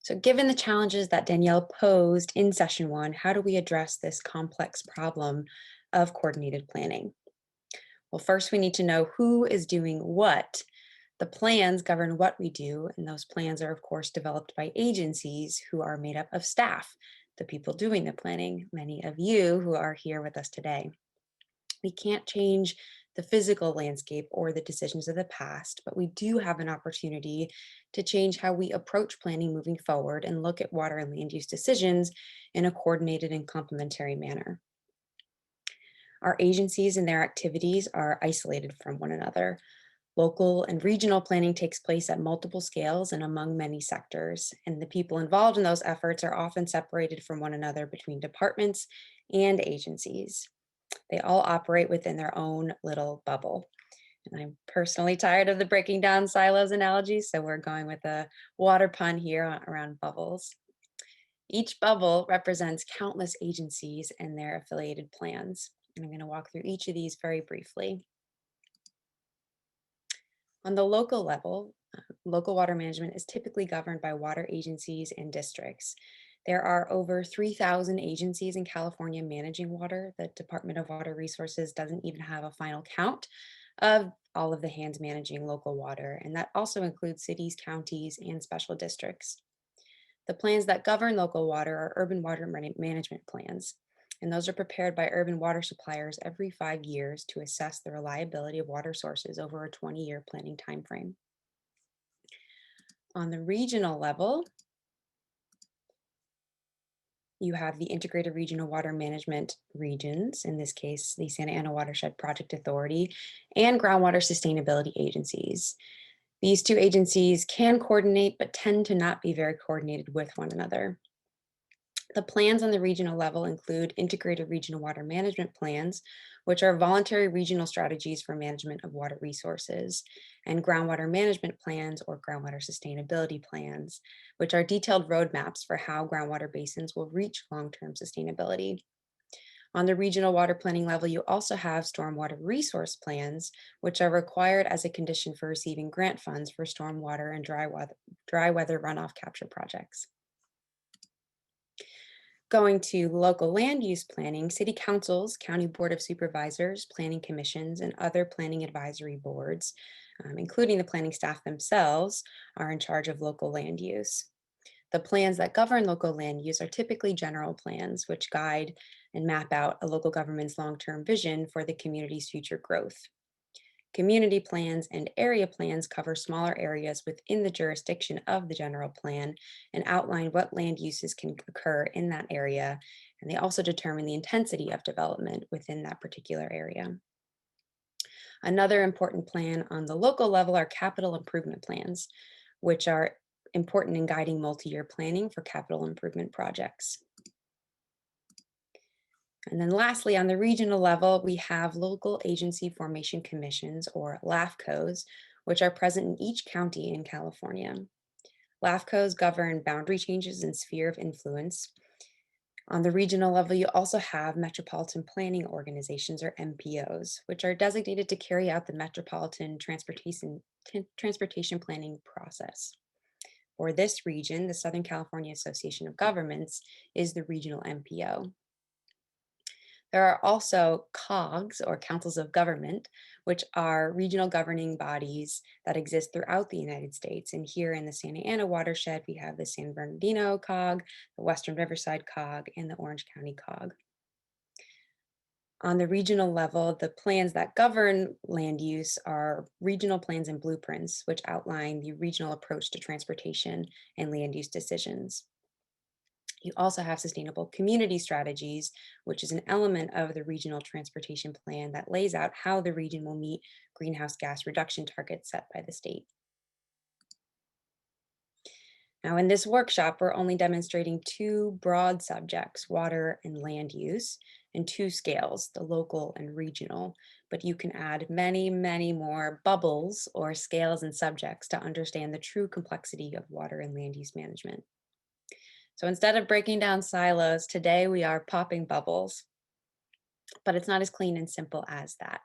So given the challenges that Danielle posed in session one, how do we address this complex problem of coordinated planning? Well, first we need to know who is doing what. The plans govern what we do, and those plans are of course developed by agencies who are made up of staff, the people doing the planning, many of you who are here with us today. We can't change the physical landscape or the decisions of the past, but we do have an opportunity to change how we approach planning moving forward and look at water and land use decisions in a coordinated and complementary manner. Our agencies and their activities are isolated from one another. Local and regional planning takes place at multiple scales and among many sectors, and the people involved in those efforts are often separated from one another between departments and agencies. They all operate within their own little bubble. And I'm personally tired of the breaking down silos analogy, so we're going with a water pun here around bubbles. Each bubble represents countless agencies and their affiliated plans. And I'm going to walk through each of these very briefly. On the local level, local water management is typically governed by water agencies and districts. There are over 3,000 agencies in California managing water. The Department of Water Resources doesn't even have a final count of all of the hands managing local water, and that also includes cities, counties, and special districts. The plans that govern local water are urban water management plans, and those are prepared by urban water suppliers every 5 years to assess the reliability of water sources over a 20-year planning timeframe. On the regional level, you have the Integrated Regional Water Management Regions, in this case, the Santa Ana Watershed Project Authority, and groundwater sustainability agencies. These two agencies can coordinate, but tend to not be very coordinated with one another. The plans on the regional level include integrated regional water management plans, which are voluntary regional strategies for management of water resources, and groundwater management plans or groundwater sustainability plans, which are detailed roadmaps for how groundwater basins will reach long-term sustainability. On the regional water planning level, you also have stormwater resource plans, which are required as a condition for receiving grant funds for stormwater and dry weather runoff capture projects. Going to local land use planning, city councils, county board of supervisors, planning commissions, and other planning advisory boards, including the planning staff themselves, are in charge of local land use. The plans that govern local land use are typically general plans, which guide and map out a local government's long-term vision for the community's future growth. Community plans and area plans cover smaller areas within the jurisdiction of the general plan and outline what land uses can occur in that area, and they also determine the intensity of development within that particular area. Another important plan on the local level are capital improvement plans, which are important in guiding multi-year planning for capital improvement projects. And then lastly, on the regional level, we have local agency formation commissions, or LAFCOs, which are present in each county in California. LAFCOs govern boundary changes and sphere of influence. On the regional level, you also have metropolitan planning organizations, or MPOs, which are designated to carry out the metropolitan transportation planning process. For this region, the Southern California Association of Governments is the regional MPO. There are also COGs, or councils of government, which are regional governing bodies that exist throughout the United States. And here in the Santa Ana watershed, we have the San Bernardino COG, the Western Riverside COG, and the Orange County COG. On the regional level, the plans that govern land use are regional plans and blueprints, which outline the regional approach to transportation and land use decisions. You also have sustainable community strategies, which is an element of the regional transportation plan that lays out how the region will meet greenhouse gas reduction targets set by the state. Now, in this workshop, we're only demonstrating two broad subjects, water and land use, and two scales, the local and regional, but you can add many, many more bubbles or scales and subjects to understand the true complexity of water and land use management. So instead of breaking down silos, today we are popping bubbles, but it's not as clean and simple as that.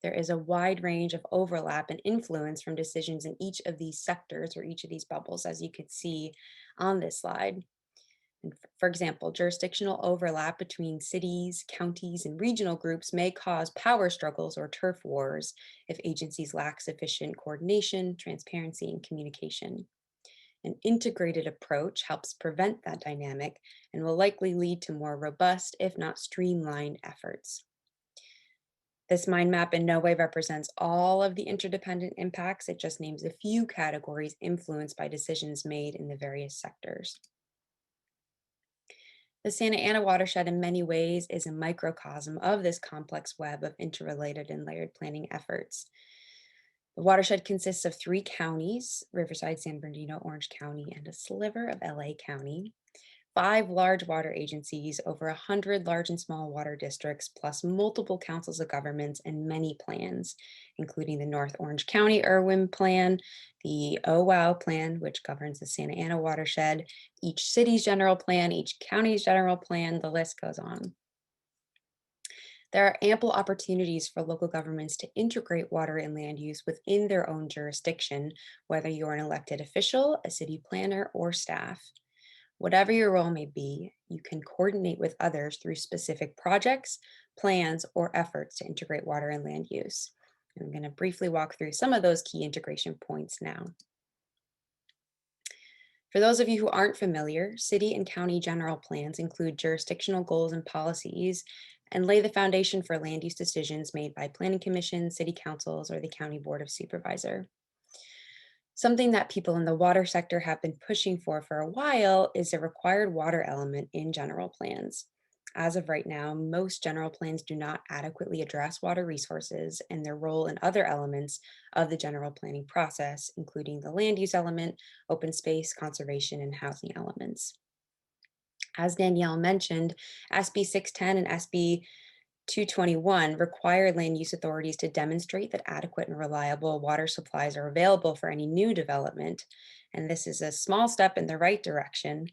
There is a wide range of overlap and influence from decisions in each of these sectors or each of these bubbles, as you could see on this slide. And for example, jurisdictional overlap between cities, counties, and regional groups may cause power struggles or turf wars if agencies lack sufficient coordination, transparency, and communication. An integrated approach helps prevent that dynamic and will likely lead to more robust, if not streamlined, efforts. This mind map in no way represents all of the interdependent impacts. It just names a few categories influenced by decisions made in the various sectors. The Santa Ana watershed in many ways is a microcosm of this complex web of interrelated and layered planning efforts. The watershed consists of 3 counties, Riverside, San Bernardino, Orange County, and a sliver of LA County. 5 large water agencies, over 100 large and small water districts, plus multiple councils of governments and many plans, including the North Orange County Irwin Plan, the OWOW Plan, which governs the Santa Ana watershed, each city's general plan, each county's general plan, the list goes on. There are ample opportunities for local governments to integrate water and land use within their own jurisdiction, whether you're an elected official, a city planner, or staff. Whatever your role may be, you can coordinate with others through specific projects, plans, or efforts to integrate water and land use. And I'm going to briefly walk through some of those key integration points now. For those of you who aren't familiar, city and county general plans include jurisdictional goals and policies and lay the foundation for land use decisions made by planning commissions, city councils, or the county board of supervisor. Something that people in the water sector have been pushing for a while is a required water element in general plans. As of right now, most general plans do not adequately address water resources and their role in other elements of the general planning process, including the land use element, open space, conservation, and housing elements. As Danielle mentioned, SB 610 and SB 221 require land use authorities to demonstrate that adequate and reliable water supplies are available for any new development. And this is a small step in the right direction,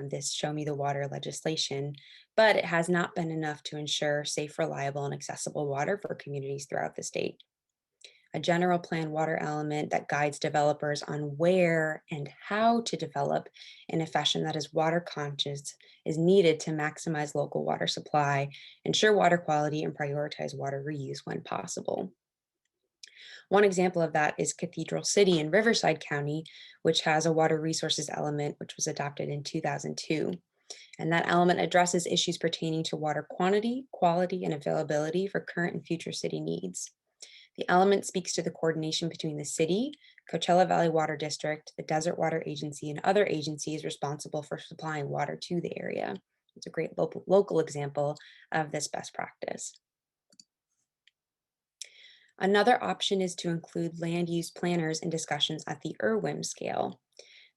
this Show Me the Water legislation, but it has not been enough to ensure safe, reliable, and accessible water for communities throughout the state. A general plan water element that guides developers on where and how to develop in a fashion that is water conscious is needed to maximize local water supply, ensure water quality, and prioritize water reuse when possible. One example of that is Cathedral City in Riverside County, which has a water resources element, which was adopted in 2002. And that element addresses issues pertaining to water quantity, quality, and availability for current and future city needs. The element speaks to the coordination between the city, Coachella Valley Water District, the Desert Water Agency, and other agencies responsible for supplying water to the area. It's a great local example of this best practice. Another option is to include land use planners in discussions at the IRWIM scale.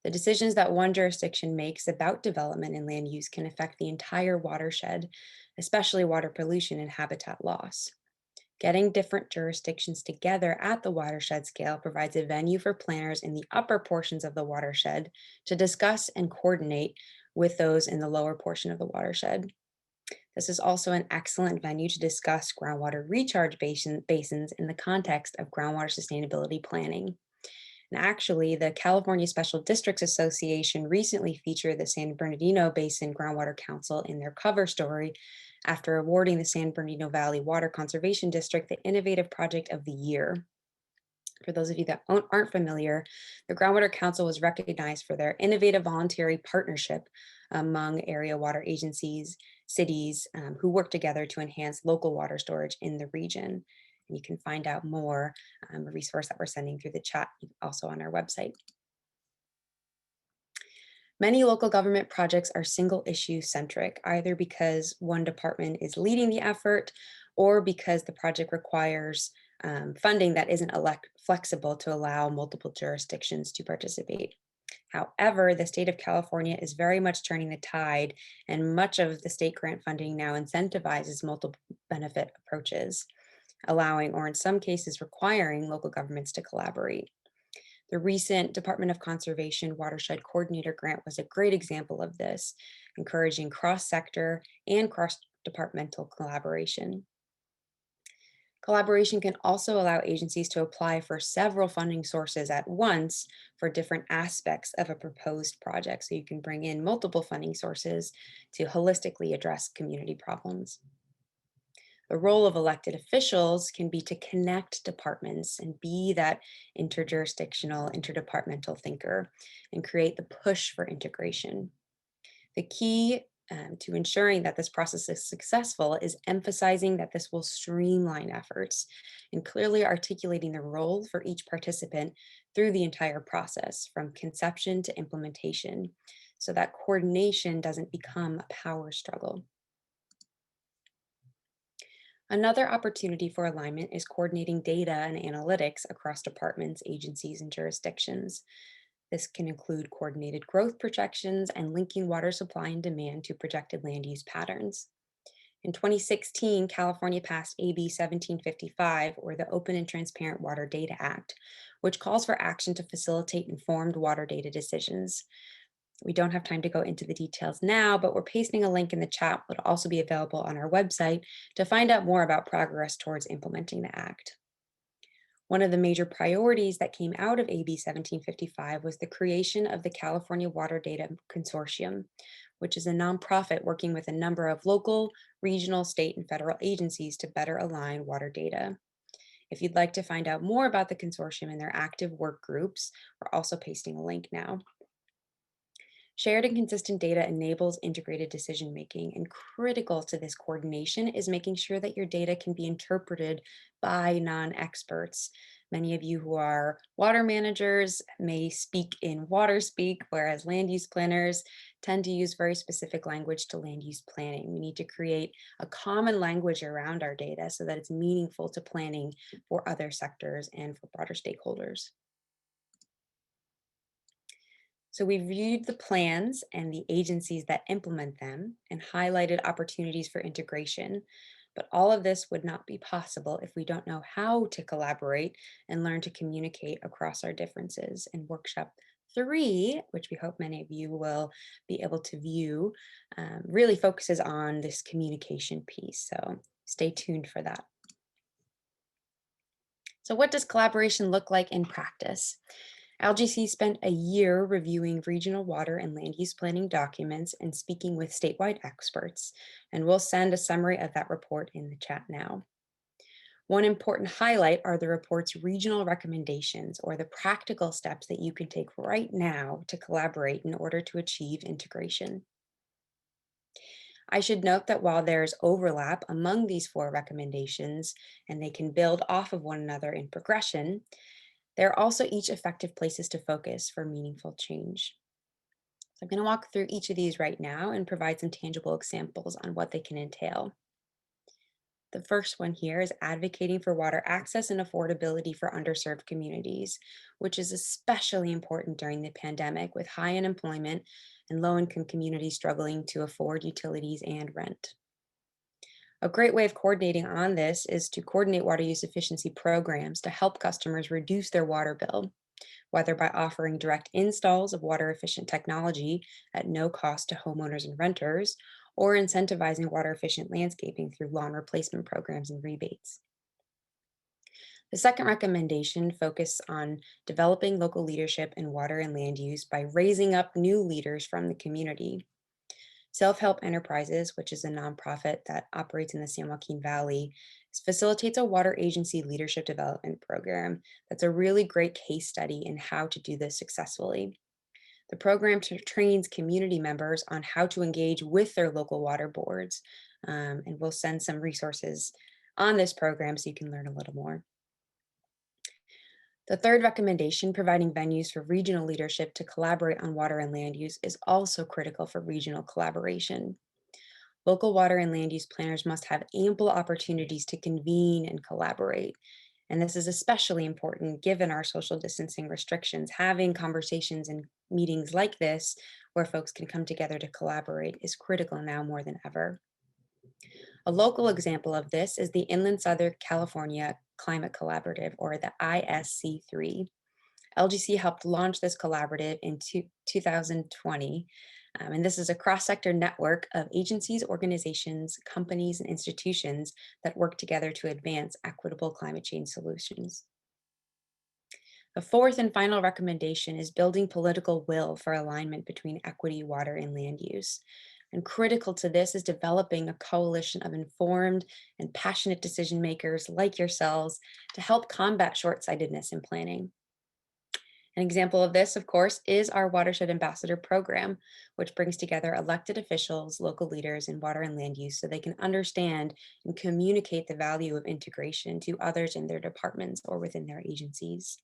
The decisions that one jurisdiction makes about development and land use can affect the entire watershed, especially water pollution and habitat loss. Getting different jurisdictions together at the watershed scale provides a venue for planners in the upper portions of the watershed to discuss and coordinate with those in the lower portion of the watershed. This is also an excellent venue to discuss groundwater recharge basins in the context of groundwater sustainability planning. And actually, the California Special Districts Association recently featured the San Bernardino Basin Groundwater Council in their cover story after awarding the San Bernardino Valley Water Conservation District the Innovative Project of the Year. For those of you that aren't familiar, the Groundwater Council was recognized for their innovative voluntary partnership among area water agencies, cities who work together to enhance local water storage in the region. And you can find out more, a resource that we're sending through the chat, also on our website. Many local government projects are single issue centric, either because one department is leading the effort or because the project requires funding that isn't flexible to allow multiple jurisdictions to participate. However, the state of California is very much turning the tide, and much of the state grant funding now incentivizes multiple benefit approaches, allowing, or in some cases requiring, local governments to collaborate. The recent Department of Conservation Watershed Coordinator Grant was a great example of this, encouraging cross-sector and cross-departmental collaboration. Collaboration can also allow agencies to apply for several funding sources at once for different aspects of a proposed project. So you can bring in multiple funding sources to holistically address community problems. The role of elected officials can be to connect departments and be that interjurisdictional, interdepartmental thinker and create the push for integration. The key to ensuring that this process is successful is emphasizing that this will streamline efforts and clearly articulating the role for each participant through the entire process, from conception to implementation, so that coordination doesn't become a power struggle. Another opportunity for alignment is coordinating data and analytics across departments, agencies, and jurisdictions. This can include coordinated growth projections and linking water supply and demand to projected land use patterns. In 2016, California passed AB 1755, or the Open and Transparent Water Data Act, which calls for action to facilitate informed water data decisions. We don't have time to go into the details now, but we're pasting a link in the chat. It'll also be available on our website to find out more about progress towards implementing the act. One of the major priorities that came out of AB 1755 was the creation of the California Water Data Consortium, which is a nonprofit working with a number of local, regional, state, and federal agencies to better align water data. If you'd like to find out more about the consortium and their active work groups, we're also pasting a link now. Shared and consistent data enables integrated decision making, and critical to this coordination is making sure that your data can be interpreted by non experts. Many of you who are water managers may speak in water speak, whereas land use planners tend to use very specific language to land use planning. We need to create a common language around our data so that it's meaningful to planning for other sectors and for broader stakeholders. So we reviewed the plans and the agencies that implement them and highlighted opportunities for integration. But all of this would not be possible if we don't know how to collaborate and learn to communicate across our differences. And workshop 3, which we hope many of you will be able to view, really focuses on this communication piece. So stay tuned for that. So what does collaboration look like in practice? LGC spent a year reviewing regional water and land use planning documents and speaking with statewide experts, and we'll send a summary of that report in the chat now. One important highlight are the report's regional recommendations, or the practical steps that you can take right now to collaborate in order to achieve integration. I should note that while there's overlap among these 4 recommendations, and they can build off of one another in progression, they're also each effective places to focus for meaningful change. So I'm going to walk through each of these right now and provide some tangible examples on what they can entail. The first one here is advocating for water access and affordability for underserved communities, which is especially important during the pandemic with high unemployment and low-income communities struggling to afford utilities and rent. A great way of coordinating on this is to coordinate water use efficiency programs to help customers reduce their water bill, whether by offering direct installs of water efficient technology at no cost to homeowners and renters, or incentivizing water efficient landscaping through lawn replacement programs and rebates. The second recommendation focuses on developing local leadership in water and land use by raising up new leaders from the community. Self-Help Enterprises, which is a nonprofit that operates in the San Joaquin Valley, facilitates a water agency leadership development program that's a really great case study in how to do this successfully. The program trains community members on how to engage with their local water boards, and we'll send some resources on this program so you can learn a little more. The third recommendation, providing venues for regional leadership to collaborate on water and land use, is also critical for regional collaboration. Local water and land use planners must have ample opportunities to convene and collaborate. And this is especially important given our social distancing restrictions. Having conversations and meetings like this, where folks can come together to collaborate, is critical now more than ever. A local example of this is the Inland Southern California Climate Collaborative, or the ISC3. LGC helped launch this collaborative in 2020, And this is a cross-sector network of agencies, organizations, companies, and institutions that work together to advance equitable climate change solutions. The fourth and final recommendation is building political will for alignment between equity, water, and land use. And critical to this is developing a coalition of informed and passionate decision makers like yourselves to help combat short sightedness in planning. An example of this, of course, is our Watershed Ambassador program, which brings together elected officials, local leaders in water and land use so they can understand and communicate the value of integration to others in their departments or within their agencies.